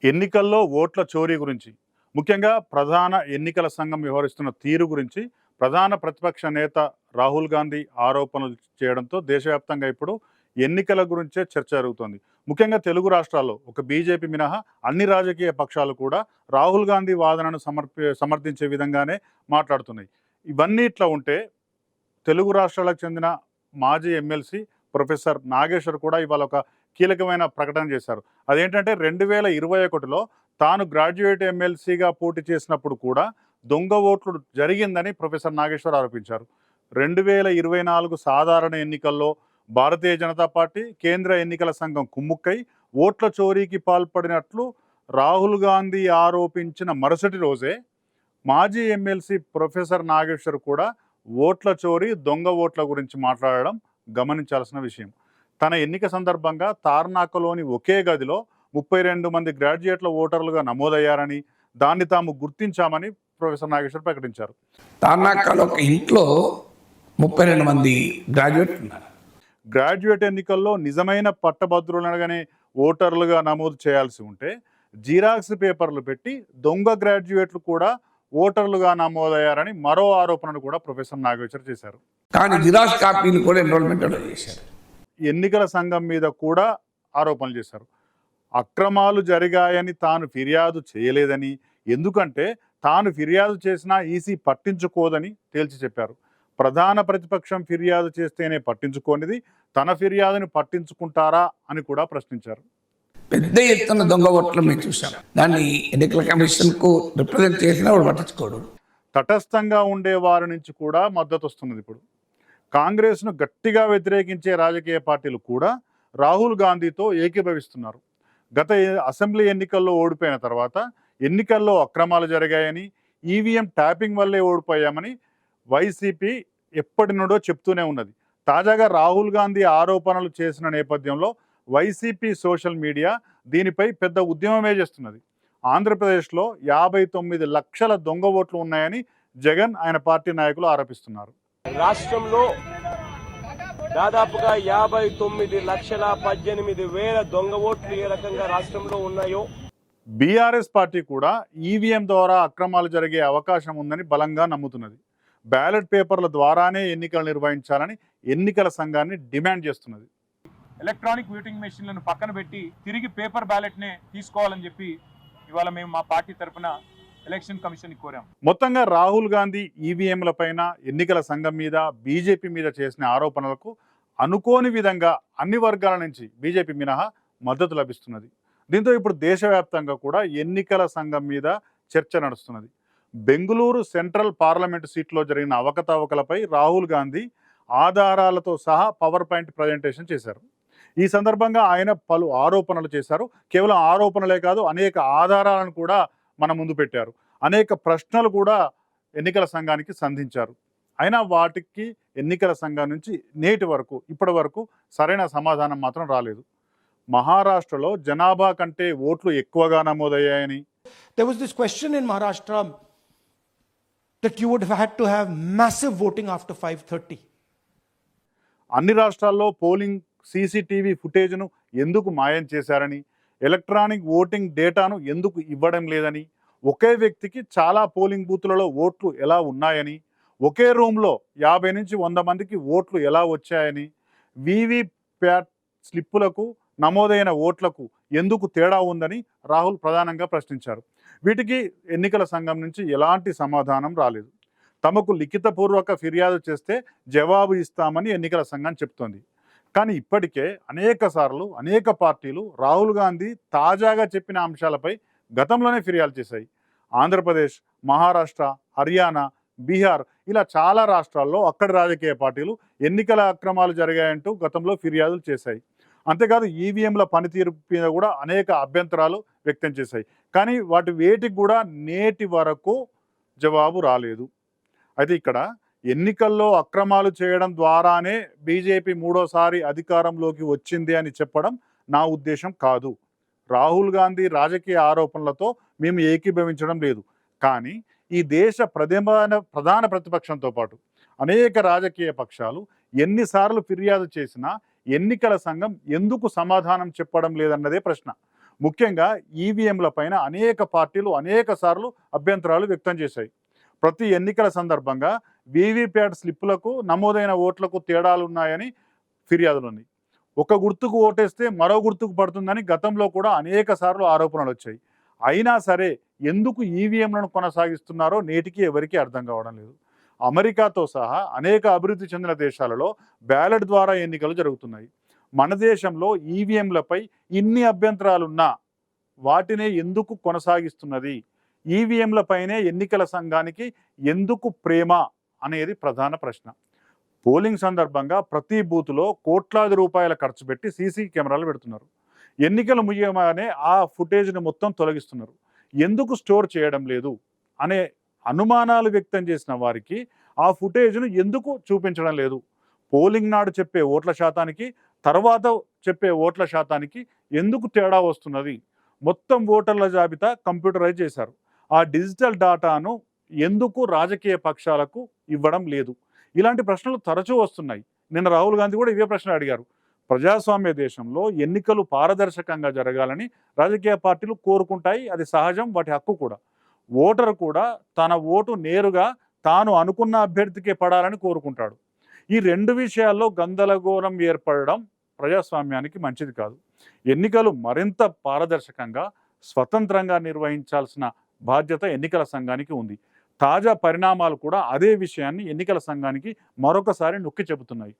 ఎన్నికల్లో ఓట్ల చోరీ గురించి, ముఖ్యంగా ప్రధాన ఎన్నికల సంఘం వ్యవహరిస్తున్న తీరు గురించి ప్రధాన ప్రతిపక్ష నేత రాహుల్ గాంధీ ఆరోపణలు చేయడంతో దేశవ్యాప్తంగా ఇప్పుడు ఎన్నికల గురించే చర్చ జరుగుతోంది. ముఖ్యంగా తెలుగు రాష్ట్రాల్లో ఒక బీజేపీ మినహా అన్ని రాజకీయ పక్షాలు కూడా రాహుల్ గాంధీ వాదనను సమర్థించే విధంగానే మాట్లాడుతున్నాయి. ఇవన్నీ ఇట్లా ఉంటే తెలుగు రాష్ట్రాలకు చెందిన మాజీ ఎమ్మెల్సీ ప్రొఫెసర్ నాగేశ్వర్ కూడా ఇవాళ ఒక కీలకమైన ప్రకటన చేశారు. అదేంటంటే 2021లో తాను గ్రాడ్యుయేట్ ఎమ్మెల్సీగా పోటీ చేసినప్పుడు కూడా దొంగ ఓట్లు జరిగిందని ప్రొఫెసర్ నాగేశ్వర్ ఆరోపించారు. 2024 సాధారణ ఎన్నికల్లో భారతీయ జనతా పార్టీ కేంద్ర ఎన్నికల సంఘం కుమ్ముక్కై ఓట్ల చోరీకి పాల్పడినట్లు రాహుల్ గాంధీ ఆరోపించిన మరుసటి రోజే మాజీ ఎమ్మెల్సీ ప్రొఫెసర్ నాగేశ్వర్ కూడా ఓట్ల చోరీ దొంగ ఓట్ల గురించి మాట్లాడడం గమనించాల్సిన విషయం. తన ఎన్నిక సందర్భంగా తార్నాకలోని ఒకే గదిలో 32 మంది గ్రాడ్యుయేట్ల ఓటర్లుగా నమోదయ్యారని, దాన్ని తాము గుర్తించామని ప్రొఫెసర్ నాగేశ్వర్ ప్రకటించారు. తార్నాకలో ఒక ఇంట్లో 32 మంది గ్రాడ్యుయేట్ ఉన్నారు. గ్రాడ్యుయేట్ ఎన్నికల్లో నిజమైన పట్టభద్రులనగానే ఓటర్లుగా నమోదు చేయాల్సి ఉంటే జిరాక్స్ పేపర్లు పెట్టి దొంగ గ్రాడ్యుయేట్లు కూడా ఓటర్లుగా నమోదయ్యారని మరో ఆరోపణను కూడా ప్రొఫెసర్ నాగేశ్వర్ చేశారు. కానీ జిరాక్స్ కాపీలు కూడా ఎన్రోల్మెంట్ చేశారు. ఎన్నికల సంఘం మీద కూడా ఆరోపణలు చేశారు. అక్రమాలు జరిగాయని తాను ఫిర్యాదు చేయలేదని, ఎందుకంటే తాను ఫిర్యాదు చేసినా ఈసీ పట్టించుకోదని తేల్చి చెప్పారు. ప్రధాన ప్రతిపక్షం ఫిర్యాదు చేస్తేనే పట్టించుకోనిది, తన ఫిర్యాదుని పట్టించుకుంటారా అని కూడా ప్రశ్నించారు. పెద్ద ఎత్తున దొంగ ఓట్లు మేము చూసాం. దాన్ని ఎన్నికల కమిషన్కు రిప్రజెంట్ చేసినా వాడు పట్టించుకోడు. తటస్థంగా ఉండే వారి నుంచి కూడా మద్దతు వస్తున్నది. ఇప్పుడు కాంగ్రెస్ను గట్టిగా వ్యతిరేకించే రాజకీయ పార్టీలు కూడా రాహుల్ గాంధీతో ఏకీభవిస్తున్నారు. గత అసెంబ్లీ ఎన్నికల్లో ఓడిపోయిన తర్వాత ఎన్నికల్లో అక్రమాలు జరిగాయని, ఈవీఎం ట్యాపింగ్ వల్లే ఓడిపోయామని వైసీపీ ఎప్పటి నుండో చెప్తూనే ఉన్నది. తాజాగా రాహుల్ గాంధీ ఆరోపణలు చేసిన నేపథ్యంలో వైసీపీ సోషల్ మీడియా దీనిపై పెద్ద ఉద్యమమే చేస్తున్నది. ఆంధ్రప్రదేశ్లో 59 లక్షల దొంగ ఓట్లు ఉన్నాయని జగన్ ఆయన పార్టీ నాయకులు ఆరోపిస్తున్నారు. రాష్ట్రంలో దాదాపుగా 59,18,000 దొంగ ఓట్లు ఏ రకంగా రాష్ట్రంలో ఉన్నాయో, బీఆర్ఎస్ పార్టీ కూడా ఈవీఎం ద్వారా అక్రమాలు జరిగే అవకాశం ఉందని బలంగా నమ్ముతున్నది. బ్యాలెట్ పేపర్ల ద్వారానే ఎన్నికలు నిర్వహించాలని ఎన్నికల సంఘాన్ని డిమాండ్ చేస్తున్నది. ఎలక్ట్రానిక్ ఓటింగ్ మెషిన్లను పక్కన పెట్టి తిరిగి పేపర్ బ్యాలెట్నే తీసుకోవాలని చెప్పి ఇవాళ మేము మా పార్టీ తరఫున ఎలక్షన్ కమిషన్ కోరాం. మొత్తంగా రాహుల్ గాంధీ ఈవీఎంల పైన, ఎన్నికల సంఘం మీద, బీజేపీ మీద చేసిన ఆరోపణలకు అనుకోని విధంగా అన్ని వర్గాల నుంచి బీజేపీ మినహా మద్దతు లభిస్తున్నది. దీంతో ఇప్పుడు దేశవ్యాప్తంగా కూడా ఎన్నికల సంఘం మీద చర్చ నడుస్తున్నది. బెంగళూరు సెంట్రల్ పార్లమెంటు సీట్లో జరిగిన అవకతవకలపై రాహుల్ గాంధీ ఆధారాలతో సహా పవర్ పాయింట్ ప్రజెంటేషన్ చేశారు. ఈ సందర్భంగా ఆయన పలు ఆరోపణలు చేశారు. కేవలం ఆరోపణలే కాదు, అనేక ఆధారాలను కూడా మన ముందు పెట్టారు. అనేక ప్రశ్నలు కూడా ఎన్నికల సంఘానికి సంధించారు. అయినా వాటికి ఎన్నికల సంఘం నుంచి ఇప్పటి వరకు సరైన సమాధానం మాత్రం రాలేదు. మహారాష్ట్రలో జనాభా కంటే ఓట్లు ఎక్కువగా నమోదయ్యాయని, There was this question in Maharashtra that you would have had to have massive voting after 5:30. అన్ని రాష్ట్రాల్లో పోలింగ్ సీసీటీవీ ఫుటేజ్ను ఎందుకు మాయం చేశారని, ఎలక్ట్రానిక్ ఓటింగ్ డేటాను ఎందుకు ఇవ్వడం లేదని, ఒకే వ్యక్తికి చాలా పోలింగ్ బూతులలో ఓట్లు ఎలా ఉన్నాయని, ఒకే రూమ్లో 50 నుంచి 100 మందికి ఓట్లు ఎలా వచ్చాయని, వీవీప్యాట్ స్లిప్పులకు నమోదైన ఓట్లకు ఎందుకు తేడా ఉందని రాహుల్ ప్రధానంగా ప్రశ్నించారు. వీటికి ఎన్నికల సంఘం నుంచి ఎలాంటి సమాధానం రాలేదు. తమకు లిఖితపూర్వక ఫిర్యాదు చేస్తే జవాబు ఇస్తామని ఎన్నికల సంఘం చెప్తోంది. కానీ ఇప్పటికే అనేక పార్టీలు రాహుల్ గాంధీ తాజాగా చెప్పిన అంశాలపై గతంలోనే ఫిర్యాదు చేశాయి. ఆంధ్రప్రదేశ్, మహారాష్ట్ర, హర్యానా, బీహార్ ఇలా చాలా రాష్ట్రాల్లో అక్కడి రాజకీయ పార్టీలు ఎన్నికల అక్రమాలు జరిగాయంటూ గతంలో ఫిర్యాదులు చేశాయి. అంతేకాదు ఈవీఎంల పనితీరు మీద కూడా అనేక అభ్యంతరాలు వ్యక్తం చేశాయి. కానీ వేటికి కూడా నేటి వరకు జవాబు రాలేదు. అయితే ఇక్కడ ఎన్నికల్లో అక్రమాలు చేయడం ద్వారానే బీజేపీ మూడోసారి అధికారంలోకి వచ్చింది అని చెప్పడం నా ఉద్దేశం కాదు. రాహుల్ గాంధీ రాజకీయ ఆరోపణలతో మేము ఏకీభవించడం లేదు. కానీ ఈ దేశ ప్రధాన ప్రతిపక్షంతో పాటు అనేక రాజకీయ పక్షాలు ఎన్నిసార్లు ఫిర్యాదు చేసినా ఎన్నికల సంఘం ఎందుకు సమాధానం చెప్పడం లేదన్నదే ప్రశ్న. ముఖ్యంగా ఈవీఎంల పైన అనేక పార్టీలు అనేక సార్లు అభ్యంతరాలు వ్యక్తం చేశాయి. ప్రతి ఎన్నికల సందర్భంగా వీవీప్యాట్ స్లిప్పులకు నమోదైన ఓట్లకు తేడాలు ఉన్నాయని ఫిర్యాదులు ఉన్నాయి. ఒక గుర్తుకు ఓటేస్తే మరో గుర్తుకు పడుతుందని గతంలో కూడా అనేక సార్లు ఆరోపణలు వచ్చాయి. అయినా సరే ఎందుకు ఈవీఎంలను కొనసాగిస్తున్నారో నేటికి ఎవరికీ అర్థం కావడం లేదు. అమెరికాతో సహా అనేక అభివృద్ధి చెందిన దేశాలలో బ్యాలెట్ ద్వారా ఎన్నికలు జరుగుతున్నాయి. మన దేశంలో ఈవీఎంలపై ఇన్ని అభ్యంతరాలున్నా వాటినే ఎందుకు కొనసాగిస్తున్నది? ఈవీఎంలపైనే ఎన్నికల సంఘానికి ఎందుకు ప్రేమ అనేది ప్రధాన ప్రశ్న. పోలింగ్ సందర్భంగా ప్రతి బూతులో కోట్లాది రూపాయల ఖర్చు పెట్టి సీసీ కెమెరాలు పెడుతున్నారు. ఎన్నికలు ముగియగానే ఆ ఫుటేజ్ని మొత్తం తొలగిస్తున్నారు. ఎందుకు స్టోర్ చేయడం లేదు అనే అనుమానాలు వ్యక్తం చేసిన వారికి ఆ ఫుటేజ్ను ఎందుకు చూపించడం లేదు? పోలింగ్ నాడు చెప్పే ఓట్ల శాతానికి తర్వాత చెప్పే ఓట్ల శాతానికి ఎందుకు తేడా వస్తున్నది? మొత్తం ఓటర్ల జాబితా కంప్యూటరైజ్ చేశారు. ఆ డిజిటల్ డాటాను ఎందుకు రాజకీయ పక్షాలకు ఇవ్వడం లేదు? ఇలాంటి ప్రశ్నలు తరచూ వస్తున్నాయి. నిన్న రాహుల్ గాంధీ కూడా ఇవే ప్రశ్నలు అడిగారు. ప్రజాస్వామ్య దేశంలో ఎన్నికలు పారదర్శకంగా జరగాలని రాజకీయ పార్టీలు కోరుకుంటాయి. అది సహజం, వాటి హక్కు కూడా. ఓటరు కూడా తన ఓటు నేరుగా తాను అనుకున్న అభ్యర్థికే పడాలని కోరుకుంటాడు. ఈ రెండు విషయాల్లో గందరగోళం ఏర్పడడం ప్రజాస్వామ్యానికి మంచిది కాదు. ఎన్నికలు మరింత పారదర్శకంగా స్వతంత్రంగా నిర్వహించాల్సిన బాధ్యత ఎన్నికల సంఘానికి ఉంది. తాజా పరిణామాలు కూడా అదే విషయాన్ని ఎన్నికల సంఘానికి మరొకసారి నొక్కి చెబుతున్నాయి.